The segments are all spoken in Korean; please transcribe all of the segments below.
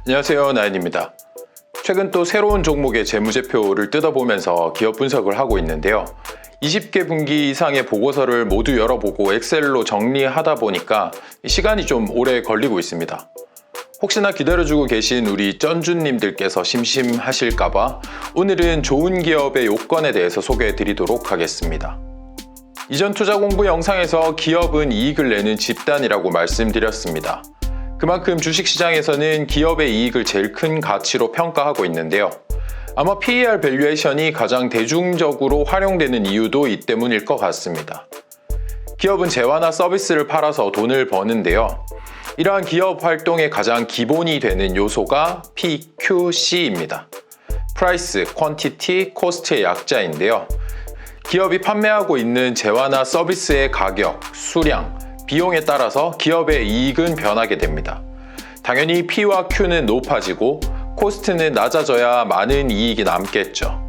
안녕하세요, 나연입니다. 최근 또 새로운 종목의 재무제표를 뜯어보면서 기업 분석을 하고 있는데요. 20개 분기 이상의 보고서를 모두 열어보고 엑셀로 정리하다 보니까 시간이 좀 오래 걸리고 있습니다. 혹시나 기다려주고 계신 우리 쩐주님들께서 심심하실까봐 오늘은 좋은 기업의 요건에 대해서 소개해드리도록 하겠습니다. 이전 투자 공부 영상에서 기업은 이익을 내는 집단이라고 말씀드렸습니다. 그만큼 주식시장에서는 기업의 이익을 제일 큰 가치로 평가하고 있는데요. 아마 PER 밸류에이션이 가장 대중적으로 활용되는 이유도 이 때문일 것 같습니다. 기업은 재화나 서비스를 팔아서 돈을 버는데요. 이러한 기업 활동의 가장 기본이 되는 요소가 PQC입니다. Price, Quantity, Cost의 약자인데요. 기업이 판매하고 있는 재화나 서비스의 가격, 수량, 비용에 따라서 기업의 이익은 변하게 됩니다. 당연히 P와 Q는 높아지고 코스트는 낮아져야 많은 이익이 남겠죠.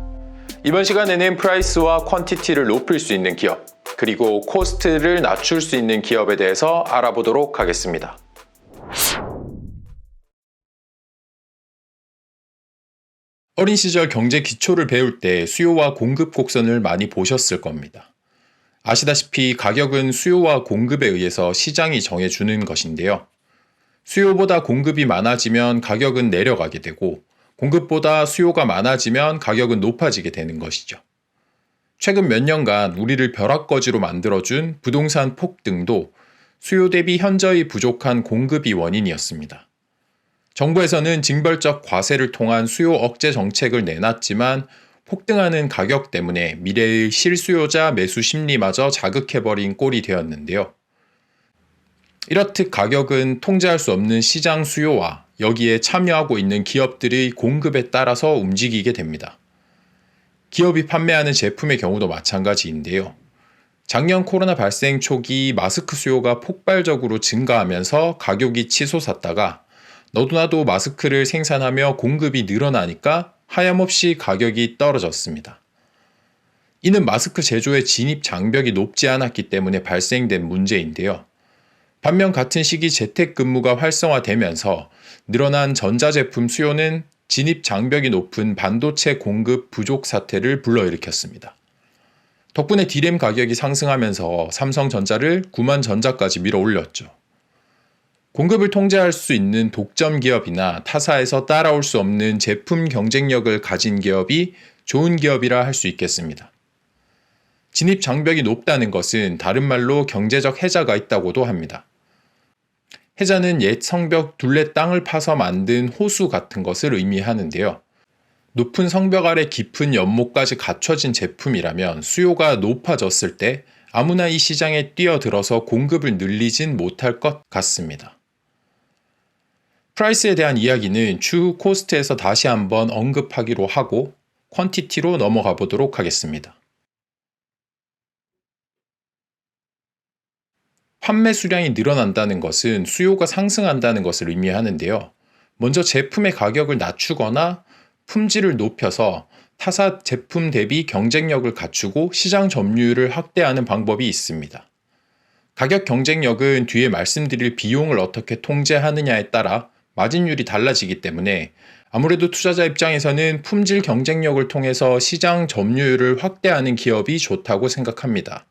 이번 시간에는 프라이스와 퀀티티를 높일 수 있는 기업, 그리고 코스트를 낮출 수 있는 기업에 대해서 알아보도록 하겠습니다. 어린 시절 경제 기초를 배울 때 수요와 공급 곡선을 많이 보셨을 겁니다. 아시다시피 가격은 수요와 공급에 의해서 시장이 정해주는 것인데요. 수요보다 공급이 많아지면 가격은 내려가게 되고 공급보다 수요가 많아지면 가격은 높아지게 되는 것이죠. 최근 몇 년간 우리를 벼락거지로 만들어준 부동산 폭등도 수요 대비 현저히 부족한 공급이 원인이었습니다. 정부에서는 징벌적 과세를 통한 수요 억제 정책을 내놨지만 폭등하는 가격 때문에 미래의 실수요자 매수 심리마저 자극해버린 꼴이 되었는데요. 이렇듯 가격은 통제할 수 없는 시장 수요와 여기에 참여하고 있는 기업들의 공급에 따라서 움직이게 됩니다. 기업이 판매하는 제품의 경우도 마찬가지인데요. 작년 코로나 발생 초기 마스크 수요가 폭발적으로 증가하면서 가격이 치솟았다가 너도나도 마스크를 생산하며 공급이 늘어나니까 하염없이 가격이 떨어졌습니다. 이는 마스크 제조의 진입 장벽이 높지 않았기 때문에 발생된 문제인데요. 반면 같은 시기 재택근무가 활성화되면서 늘어난 전자제품 수요는 진입 장벽이 높은 반도체 공급 부족 사태를 불러일으켰습니다. 덕분에 D램 가격이 상승하면서 삼성전자를 9만 전자까지 밀어올렸죠. 공급을 통제할 수 있는 독점 기업이나 타사에서 따라올 수 없는 제품 경쟁력을 가진 기업이 좋은 기업이라 할 수 있겠습니다. 진입 장벽이 높다는 것은 다른 말로 경제적 해자가 있다고도 합니다. 해자는 옛 성벽 둘레 땅을 파서 만든 호수 같은 것을 의미하는데요. 높은 성벽 아래 깊은 연못까지 갖춰진 제품이라면 수요가 높아졌을 때 아무나 이 시장에 뛰어들어서 공급을 늘리진 못할 것 같습니다. 프라이스에 대한 이야기는 추후 코스트에서 다시 한번 언급하기로 하고 퀀티티로 넘어가 보도록 하겠습니다. 판매 수량이 늘어난다는 것은 수요가 상승한다는 것을 의미하는데요. 먼저 제품의 가격을 낮추거나 품질을 높여서 타사 제품 대비 경쟁력을 갖추고 시장 점유율을 확대하는 방법이 있습니다. 가격 경쟁력은 뒤에 말씀드릴 비용을 어떻게 통제하느냐에 따라 마진율이 달라지기 때문에 아무래도 투자자 입장에서는 품질 경쟁력을 통해서 시장 점유율을 확대하는 기업이 좋다고 생각합니다.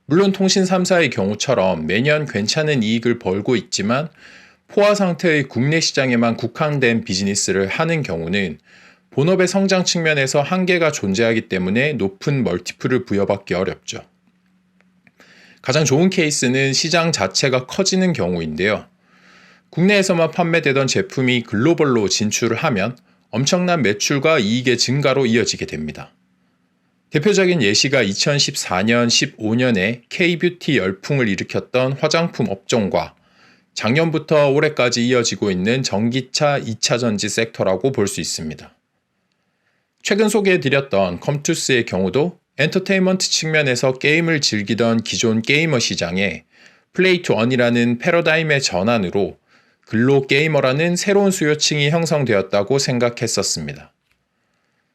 물론 통신 3사의 경우처럼 매년 괜찮은 이익을 벌고 있지만 포화 상태의 국내 시장에만 국한된 비즈니스를 하는 경우는 본업의 성장 측면에서 한계가 존재하기 때문에 높은 멀티플을 부여받기 어렵죠. 가장 좋은 케이스는 시장 자체가 커지는 경우인데요. 국내에서만 판매되던 제품이 글로벌로 진출을 하면 엄청난 매출과 이익의 증가로 이어지게 됩니다. 대표적인 예시가 2014년, 15년에 K-뷰티 열풍을 일으켰던 화장품 업종과 작년부터 올해까지 이어지고 있는 전기차 2차전지 섹터라고 볼 수 있습니다. 최근 소개해드렸던 컴투스의 경우도 엔터테인먼트 측면에서 게임을 즐기던 기존 게이머 시장에 플레이 투 언이라는 패러다임의 전환으로 글로 게이머라는 새로운 수요층이 형성되었다고 생각했었습니다.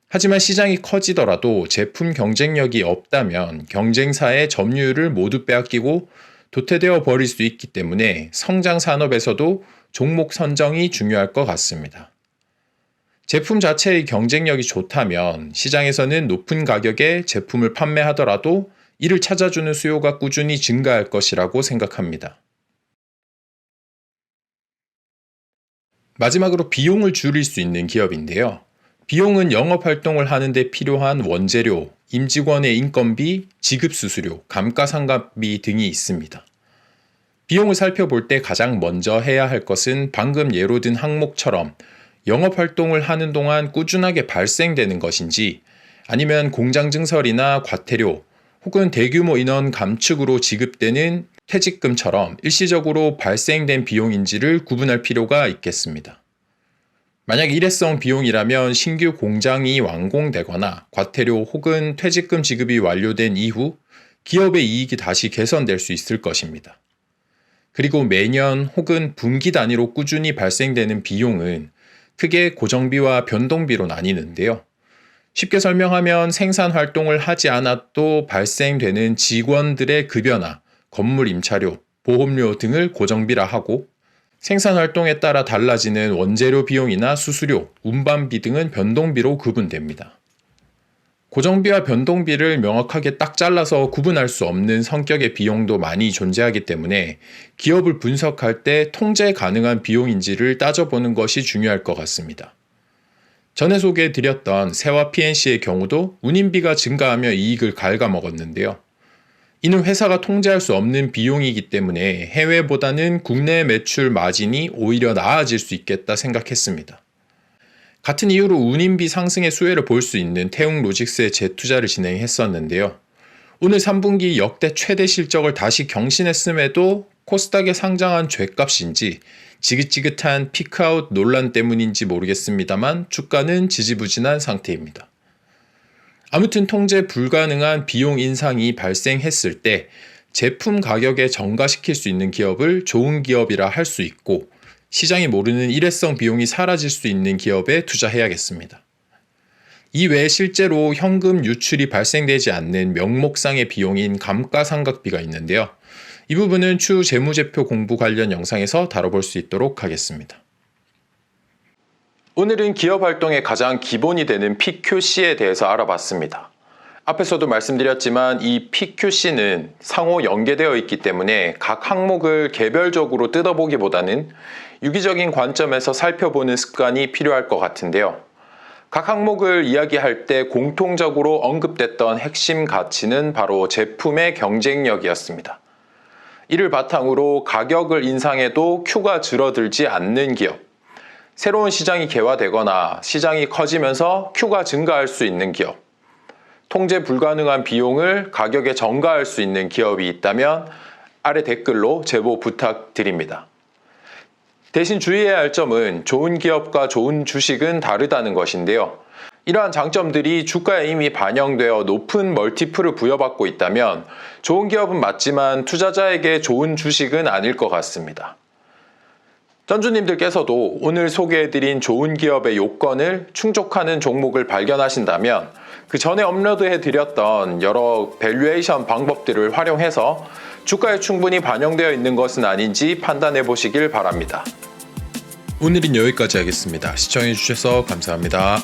하지만 시장이 커지더라도 제품 경쟁력이 없다면 경쟁사의 점유율을 모두 빼앗기고 도태되어 버릴 수 있기 때문에 성장 산업에서도 종목 선정이 중요할 것 같습니다. 제품 자체의 경쟁력이 좋다면 시장에서는 높은 가격에 제품을 판매하더라도 이를 찾아주는 수요가 꾸준히 증가할 것이라고 생각합니다. 마지막으로 비용을 줄일 수 있는 기업인데요. 비용은 영업활동을 하는데 필요한 원재료, 임직원의 인건비, 지급수수료, 감가상각비 등이 있습니다. 비용을 살펴볼 때 가장 먼저 해야 할 것은 방금 예로 든 항목처럼 영업활동을 하는 동안 꾸준하게 발생되는 것인지 아니면 공장 증설이나 과태료 혹은 대규모 인원 감축으로 지급되는 퇴직금처럼 일시적으로 발생된 비용인지를 구분할 필요가 있겠습니다. 만약 일회성 비용이라면 신규 공장이 완공되거나 과태료 혹은 퇴직금 지급이 완료된 이후 기업의 이익이 다시 개선될 수 있을 것입니다. 그리고 매년 혹은 분기 단위로 꾸준히 발생되는 비용은 크게 고정비와 변동비로 나뉘는데요. 쉽게 설명하면 생산 활동을 하지 않아도 발생되는 직원들의 급여나 건물 임차료, 보험료 등을 고정비라 하고 생산 활동에 따라 달라지는 원재료 비용이나 수수료, 운반비 등은 변동비로 구분됩니다. 고정비와 변동비를 명확하게 딱 잘라서 구분할 수 없는 성격의 비용도 많이 존재하기 때문에 기업을 분석할 때 통제 가능한 비용인지를 따져보는 것이 중요할 것 같습니다. 전에 소개해드렸던 세와 PNC의 경우도 운임비가 증가하며 이익을 갉아먹었는데요. 이는 회사가 통제할 수 없는 비용이기 때문에 해외보다는 국내 매출 마진이 오히려 나아질 수 있겠다 생각했습니다. 같은 이유로 운임비 상승의 수혜를 볼 수 있는 태웅로직스의 재투자를 진행했었는데요. 오늘 3분기 역대 최대 실적을 다시 경신했음에도 코스닥에 상장한 죗값인지 지긋지긋한 피크아웃 논란 때문인지 모르겠습니다만 주가는 지지부진한 상태입니다. 아무튼 통제 불가능한 비용 인상이 발생했을 때 제품 가격에 전가시킬 수 있는 기업을 좋은 기업이라 할 수 있고 시장이 모르는 일회성 비용이 사라질 수 있는 기업에 투자해야겠습니다. 이 외에 실제로 현금 유출이 발생되지 않는 명목상의 비용인 감가상각비가 있는데요. 이 부분은 추후 재무제표 공부 관련 영상에서 다뤄볼 수 있도록 하겠습니다. 오늘은 기업 활동의 가장 기본이 되는 PQC에 대해서 알아봤습니다. 앞에서도 말씀드렸지만 이 PQC는 상호 연계되어 있기 때문에 각 항목을 개별적으로 뜯어보기보다는 유기적인 관점에서 살펴보는 습관이 필요할 것 같은데요. 각 항목을 이야기할 때 공통적으로 언급됐던 핵심 가치는 바로 제품의 경쟁력이었습니다. 이를 바탕으로 가격을 인상해도 Q가 줄어들지 않는 기업, 새로운 시장이 개화되거나 시장이 커지면서 Q가 증가할 수 있는 기업, 통제 불가능한 비용을 가격에 전가할 수 있는 기업이 있다면 아래 댓글로 제보 부탁드립니다. 대신 주의해야 할 점은 좋은 기업과 좋은 주식은 다르다는 것인데요. 이러한 장점들이 주가에 이미 반영되어 높은 멀티플을 부여받고 있다면 좋은 기업은 맞지만 투자자에게 좋은 주식은 아닐 것 같습니다. 전주님들께서도 오늘 소개해드린 좋은 기업의 요건을 충족하는 종목을 발견하신다면 그 전에 업로드해드렸던 여러 밸류에이션 방법들을 활용해서 주가에 충분히 반영되어 있는 것은 아닌지 판단해 보시길 바랍니다. 오늘은 여기까지 하겠습니다. 시청해주셔서 감사합니다.